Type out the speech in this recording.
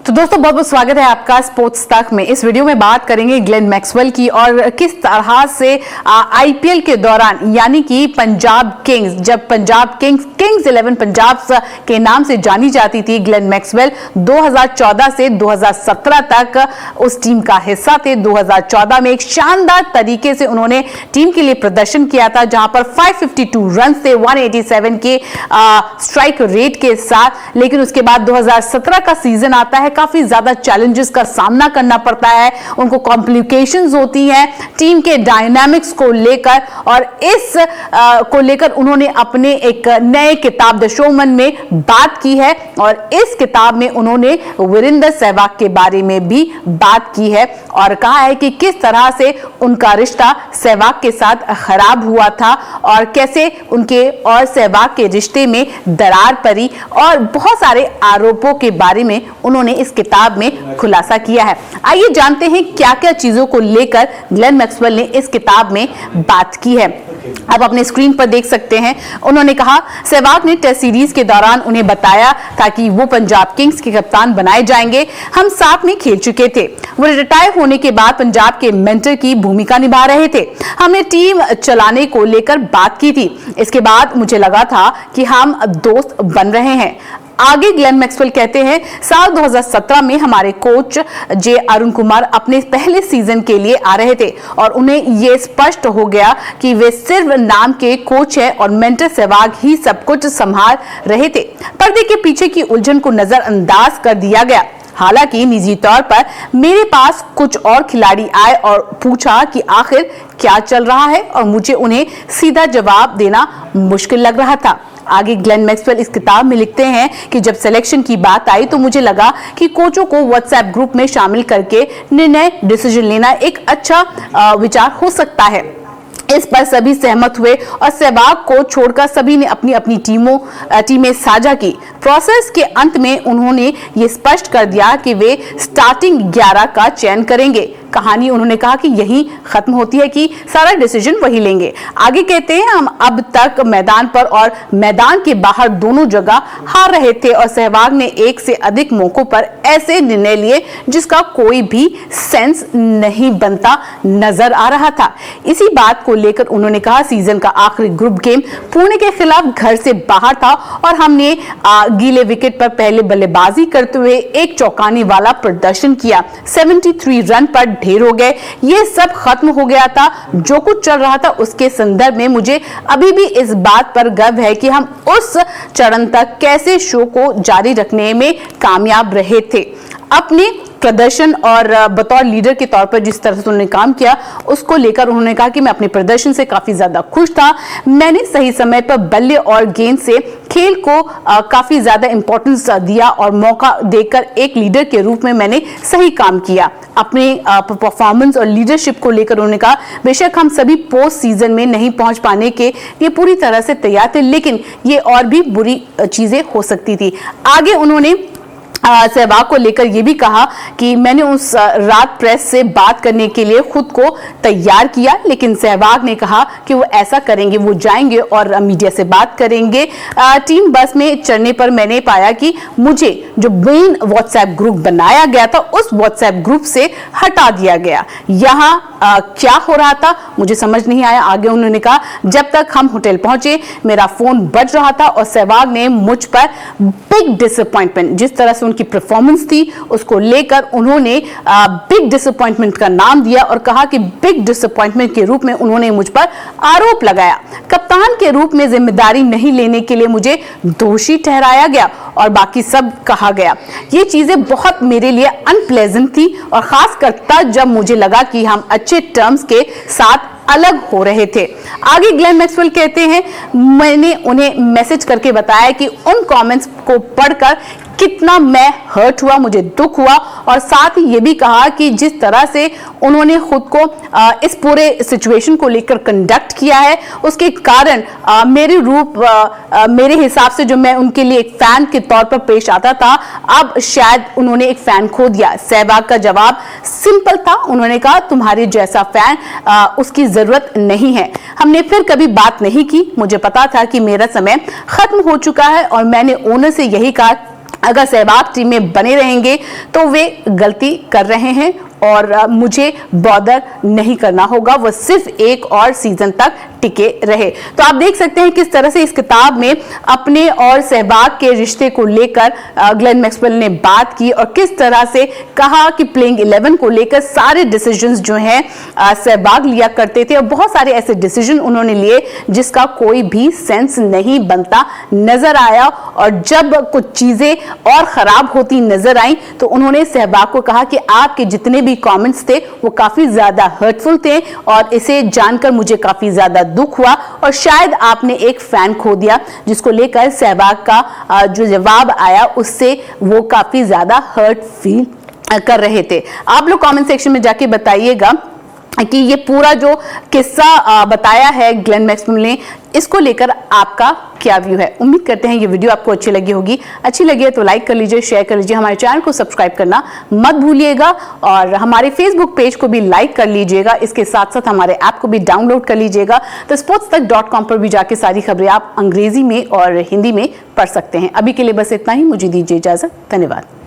तो दोस्तों बहुत बहुत स्वागत है आपका स्पोर्ट्स तक में। इस वीडियो में बात करेंगे ग्लेन मैक्सवेल की और किस तरह से आईपीएल के दौरान यानी कि पंजाब किंग्स, जब पंजाब किंग्स 11 पंजाब के नाम से जानी जाती थी, ग्लेन मैक्सवेल 2014 से 2017 तक उस टीम का हिस्सा थे। 2014 में एक शानदार तरीके से उन्होंने टीम के लिए प्रदर्शन किया था, जहां पर 552 रन थे 187 के स्ट्राइक रेट के साथ। लेकिन उसके बाद 2017 का सीजन आता है, काफी ज्यादा चैलेंजेस का सामना करना पड़ता है, उनको कॉम्प्लिकेशंस होती हैं टीम के डायनामिक्स को लेकर, और इस को लेकर उन्होंने अपने एक नए किताब द शोमैन में बात की है। और इस किताब में उन्होंने वीरेंद्र सहवाग के बारे में भी बात की है और कहा है कि किस तरह से उनका रिश्ता सहवाग के साथ खराब हुआ था और कैसे उनके और सहवाग के रिश्ते में दरार पड़ी, और बहुत सारे आरोपों के बारे में उन्होंने इस किताब में खुलासा किया है। आइए जानते हैं क्या क्या चीजों को लेकर ग्लेन मैक्सवेल ने इस किताब में बात की है। आप अपने स्क्रीन पर देख सकते हैं। उन्होंने कहा, सहवाग ने टेस्ट सीरीज के दौरान उन्हें बताया था कि वो पंजाब किंग्स के कप्तान बनाए जाएंगे। हम साथ में खेल चुके थे। वो रिटायर होने के बाद पंजाब के मेंटर की भूमिका निभा रहे थे। हमने टीम चलाने को लेकर बात की थी। इसके बाद मुझे लगा था कि हम दोस्त बन रहे हैं। आगे ग्लेन मैक्सवेल कहते हैं, साल 2017 में हमारे कोच जे अरुण कुमार अपने पहले सीजन के लिए आ रहे थे और उन्हें यह स्पष्ट हो गया कि वे सिर्फ नाम के कोच हैं और मेंटर सहवाग ही सब कुछ संभाल रहे थे। पर्दे के पीछे की उलझन को नजरअंदाज कर दिया गया। हालांकि निजी तौर पर मेरे पास कुछ और खिलाड़ी आए और पूछा कि आखिर क्या चल रहा है, और मुझे उन्हें सीधा जवाब देना मुश्किल लग रहा था। आगे ग्लेन मैक्सवेल इस किताब में लिखते हैं कि जब सिलेक्शन की बात आई तो मुझे लगा कि कोचों को व्हाट्सएप ग्रुप में शामिल करके डिसीजन लेना एक अच्छा विचार हो सकता है। इस पर सभी सहमत हुए और सहवाग को छोड़कर सभी ने अपनी अपनी टीमें साझा की। प्रोसेस के अंत में उन्होंने ये स्पष्ट कर दिया कि वे स्टार्टिंग 11 का चयन करेंगे। कहानी उन्होंने कहा कि यही खत्म होती है कि सारा डिसीजन वही लेंगे। आगे कहते हैं, हम अब तक मैदान पर और मैदान के बाहर दोनों जगह हार रहे थे और सहवाग ने एक से अधिक मौकों पर ऐसे निर्णय लिए जिसका कोई भी सेंस नहीं बनता नजर आ रहा था। इसी बात को लेकर उन्होंने कहा, सीजन का आखिरी ग्रुप गेम पुणे के खिलाफ घर से बाहर था और हमने गीले विकेट पर पहले बल्लेबाजी करते हुए एक चौंकाने वाला प्रदर्शन किया। 73 रन पर ढेर हो गए। ये सब खत्म हो गया था। जो कुछ चल रहा था उसके संदर्भ में मुझे अभी भी इस बात पर गर्व है कि हम उस चरण तक कैसे शो को जारी रखने में कामयाब रहे थे। अपने प्रदर्शन और बतौर लीडर के तौर पर जिस तरह से उन्होंने काम किया उसको लेकर उन्होंने कहा कि मैं अपने प्रदर्शन से काफी ज्यादा खुश था। मैंने सही समय पर बल्ले और गेंद से खेल को काफी ज्यादा इंपॉर्टेंस दिया और मौका देकर एक लीडर के रूप में मैंने सही काम किया। अपने परफॉर्मेंस और लीडरशिप को लेकर उन्होंने कहा, बेशक हम सभी पोस्ट सीजन में नहीं पहुंच पाने के लिए पूरी तरह से तैयार थे, लेकिन ये और भी बुरी चीजें हो सकती थी। आगे उन्होंने सहवाग को लेकर यह भी कहा कि मैंने उस रात प्रेस से बात करने के लिए खुद को तैयार किया, लेकिन सहवाग ने कहा कि वो ऐसा करेंगे, वो जाएंगे और मीडिया से बात करेंगे। टीम बस में चढ़ने पर मैंने पाया कि मुझे जो मेन व्हाट्सएप ग्रुप बनाया गया था उस व्हाट्सएप ग्रुप से हटा दिया गया। यहाँ क्या हो रहा था मुझे समझ नहीं आया। आगे उन्होंने कहा, जब तक हम होटल पहुंचे मेरा फोन बज रहा था और सहवाग ने मुझ पर बिग डिसअपॉइंटमेंट, जिस तरह से उनकी परफॉर्मेंस थी उसको लेकर उन्होंने बिग डिसअपॉइंटमेंट का नाम दिया और कहा कि बिग डिसअपॉइंटमेंट के रूप में उन्होंने मुझ पर आरोप लगाया। कप्तान के रूप में जिम्मेदारी नहीं लेने के लिए मुझे दोषी ठहराया गया और बाकी सब कहा गया। ये चीजें बहुत मेरे लिए अनप्लेजेंट थी और खासकर तब जब मुझे लगा कि हम अच्छे टर्म्स के साथ अलग हो रहे थे। आगे ग्लेन मैक्सवेल कहते हैं, मैंने उन्हें मैसेज करके बताया कि उन कमेंट्स को पढ़कर कितना मैं हर्ट हुआ, मुझे दुख हुआ, और साथ ही ये भी कहा कि जिस तरह से उन्होंने खुद को इस पूरे सिचुएशन को लेकर कंडक्ट किया है उसके कारण मेरे हिसाब से जो मैं उनके लिए एक फैन के तौर पर पेश आता था, अब शायद उन्होंने एक फैन खो दिया। सहवाग का जवाब सिंपल था, उन्होंने कहा तुम्हारे जैसा फैन उसकी जरूरत नहीं है। हमने फिर कभी बात नहीं की, मुझे पता था कि मेरा समय खत्म हो चुका है और मैंने ओनर से यही कहा अगर सहवाग टीम में बने रहेंगे तो वे गलती कर रहे हैं और मुझे बॉदर नहीं करना होगा, वो सिर्फ एक और सीजन तक टिके रहे। तो आप देख सकते हैं किस तरह से इस किताब में अपने और सहवाग के रिश्ते को लेकर ग्लेन मैक्सवेल ने बात की और किस तरह से कहा कि प्लेइंग 11 को लेकर सारे डिसीजंस जो हैं सहवाग लिया करते थे और बहुत सारे ऐसे डिसीजन उन्होंने लिए जिसका कोई भी सेंस नहीं बनता नजर आया। और जब कुछ चीजें और खराब होती नजर आई तो उन्होंने सहवाग को कहा कि आपके जितने भी कमेंट्स थे वो काफी ज्यादा हर्टफुल थे और इसे जानकर मुझे काफी ज्यादा दुख हुआ और शायद आपने एक फैन खो दिया, जिसको लेकर सहवाग का जो जवाब आया उससे वो काफी ज्यादा हर्ट फील कर रहे थे। आप लोग कमेंट सेक्शन में जाके बताइएगा कि ये पूरा जो किस्सा बताया है ग्लेन मैक्सवेल ने, इसको लेकर आपका क्या व्यू है। उम्मीद करते हैं ये वीडियो आपको अच्छी लगी होगी। अच्छी लगी है तो लाइक कर लीजिए, शेयर कर लीजिए, हमारे चैनल को सब्सक्राइब करना मत भूलिएगा और हमारे फेसबुक पेज को भी लाइक कर लीजिएगा। इसके साथ साथ हमारे ऐप को भी डाउनलोड कर लीजिएगा। तो sportstak.com पर भी जाके सारी खबरें आप अंग्रेजी में और हिंदी में पढ़ सकते हैं। अभी के लिए बस इतना ही, मुझे दीजिए इजाजत। धन्यवाद।